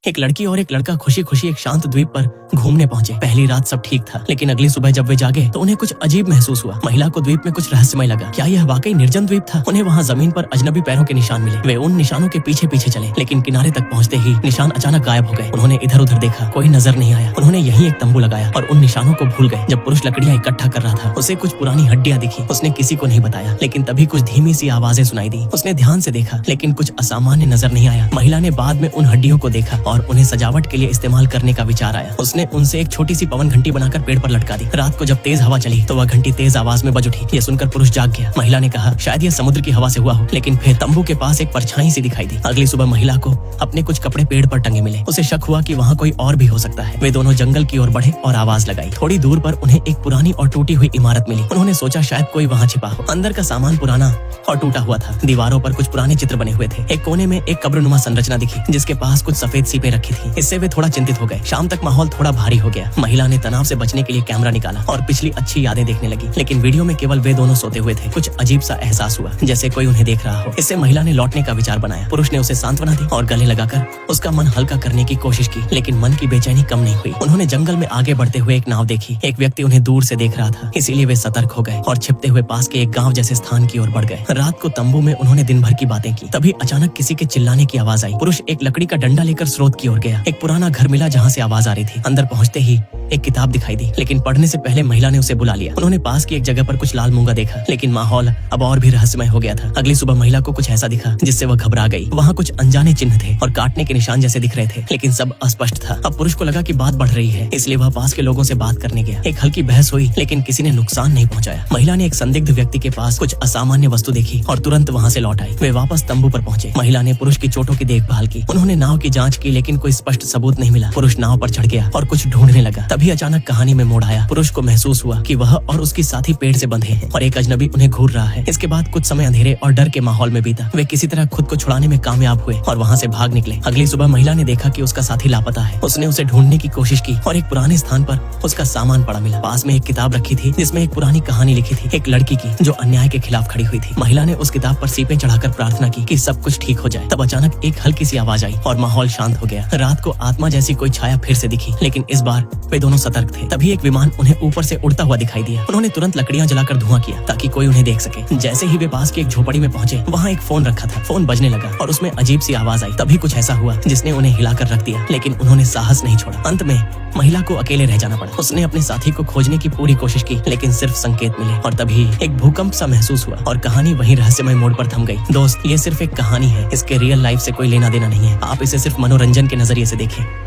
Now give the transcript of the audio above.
एक लड़की और एक लड़का खुशी खुशी एक शांत द्वीप पर घूमने पहुंचे। पहली रात सब ठीक था, लेकिन अगली सुबह जब वे जागे तो उन्हें कुछ अजीब महसूस हुआ। महिला को द्वीप में कुछ रहस्यमय लगा। क्या यह वाकई निर्जन द्वीप था? उन्हें वहाँ जमीन पर अजनबी पैरों के निशान मिले। वे उन निशानों के पीछे पीछे चले, लेकिन किनारे तक पहुँचते ही निशान अचानक गायब हो गए। उन्होंने इधर उधर देखा, कोई नजर नहीं आया। उन्होंने यहीं एक तंबू लगाया और उन निशानों को भूल गए। जब पुरुष लकड़ियां इकट्ठा कर रहा था, उसे कुछ पुरानी हड्डियां दिखी। उसने किसी को नहीं बताया, लेकिन तभी कुछ धीमी सी आवाजें सुनाई दी। उसने ध्यान से देखा, लेकिन कुछ असामान्य नजर नहीं आया। महिला ने बाद में उन हड्डियों को देखा और उन्हें सजावट के लिए इस्तेमाल करने का विचार आया। उसने उनसे एक छोटी सी पवन घंटी बनाकर पेड़ पर लटका दी। रात को जब तेज हवा चली तो वह घंटी तेज आवाज में बज उठी। ये सुनकर पुरुष जाग गया। महिला ने कहा, शायद यह समुद्र की हवा से हुआ हो, लेकिन फिर तंबू के पास एक परछाई सी दिखाई दी। अगली सुबह महिला को अपने कुछ कपड़े पेड़ पर टंगे मिले। उसे शक हुआ कि वहाँ कोई और भी हो सकता है। वे दोनों जंगल की ओर बढ़े और आवाज लगाई। थोड़ी दूर पर उन्हें एक पुरानी और टूटी हुई इमारत मिली। उन्होंने सोचा शायद कोई वहाँ छिपा हो। अंदर का सामान पुराना और टूटा हुआ था। दीवारों पर कुछ पुराने चित्र बने हुए थे। एक कोने में एक कब्रनुमा संरचना दिखी, जिसके पास कुछ सफेद सीपें रखी थी। इससे वे थोड़ा चिंतित हो गए। शाम तक माहौल थोड़ा भारी हो गया। महिला ने तनाव से बचने के लिए कैमरा निकाला और पिछली अच्छी यादें देखने लगी, लेकिन वीडियो में केवल वे दोनों सोते हुए थे। कुछ अजीब सा एहसास हुआ, जैसे कोई उन्हें देख रहा हो। इससे महिला ने लौटने का विचार बनाया। पुरुष ने उसे सांत्वना दी और गले लगाकर उसका मन हल्का करने की कोशिश की, लेकिन मन की बेचैनी कम नहीं हुई। उन्होंने जंगल में आगे बढ़ते हुए एक नाव देखी। एक व्यक्ति उन्हें दूर से देख रहा था, इसीलिए वे सतर्क हो गए और छिपते हुए पास के एक गाँव जैसे स्थान की ओर बढ़ गए। रात को तंबू में उन्होंने दिन भर की बातें की। तभी अचानक किसी के चिल्लाने की आवाज आई। पुरुष एक लकड़ी का डंडा लेकर स्रोत की ओर गया। एक पुराना घर मिला जहाँ से आवाज आ रही थी। अंदर पहुँचते ही एक किताब दिखाई दी, लेकिन पढ़ने से पहले महिला ने उसे बुला लिया। उन्होंने पास की एक जगह पर कुछ लाल मूंगा देखा, लेकिन माहौल अब और भी रहस्यमय हो गया था। अगली सुबह महिला को कुछ ऐसा दिखा जिससे वह घबरा गई। वहाँ कुछ अनजाने चिन्ह थे और काटने के निशान जैसे दिख रहे थे, लेकिन सब अस्पष्ट था। अब पुरुष को लगा कि बात बढ़ रही है, इसलिए वह पास के लोगों से बात करने गया। एक हल्की बहस हुई, लेकिन किसी ने नुकसान नहीं पहुंचाया। महिला ने एक संदिग्ध व्यक्ति के पास कुछ असामान्य वस्तु देखी और तुरंत वहाँ से लौट आई। वे वापस तंबू पर पहुंचे। महिला ने पुरुष की चोटों की देखभाल की। उन्होंने नाव की जाँच की, लेकिन कोई स्पष्ट सबूत नहीं मिला। पुरुष नाव पर चढ़ गया और कुछ ढूंढने लगा। तभी अचानक कहानी में मोड़ आया। पुरुष को महसूस हुआ कि वह और उसकी साथी पेड़ से बंधे हैं और एक अजनबी उन्हें घूर रहा है। इसके बाद कुछ समय अंधेरे और डर के माहौल में बीता। वे किसी तरह खुद को छुड़ाने में कामयाब हुए और वहाँ से भाग निकले। अगली सुबह महिला ने देखा कि उसका साथी लापता है। उसने उसे ढूंढने की कोशिश की और एक पुराने स्थान पर उसका सामान पड़ा मिला। पास में एक किताब रखी थी जिसमें एक पुरानी कहानी लिखी थी, एक लड़की की जो अन्याय के खिलाफ खड़ी हुई थी। महिला ने उस किताब पर सीपें चढ़ाकर प्रार्थना की कि सब कुछ ठीक हो जाए। तब अचानक एक हल्की सी आवाज आई और माहौल शांत हो गया। रात को आत्मा जैसी कोई छाया फिर से दिखी, लेकिन इस बार वे दोनों सतर्क थे। तभी एक विमान उन्हें ऊपर से उड़ता हुआ दिखाई दिया। उन्होंने तुरंत लकड़ियां जलाकर धुआं किया ताकि कोई उन्हें देख सके। जैसे ही वे पास की एक झोपड़ी में पहुंचे, वहाँ एक फोन रखा था। फोन बजने लगा और उसमें अजीब सी आवाज आई। तभी कुछ ऐसा हुआ जिसने उन्हें हिलाकर रख दिया, लेकिन उन्होंने साहस नहीं छोड़ा। अंत में महिला को अकेले रह जाना पड़ा। उसने अपने साथी को खोजने की पूरी कोशिश की, लेकिन सिर्फ संकेत मिले। और तभी एक भूकंप सा महसूस हुआ और कहानी वहीं रहस्यमय मोड़ पर थम गई। दोस्त, ये सिर्फ एक कहानी है। इसके रियल लाइफ से कोई लेना देना नहीं है। आप इसे सिर्फ मनोरंजन के नजरिए से देखें।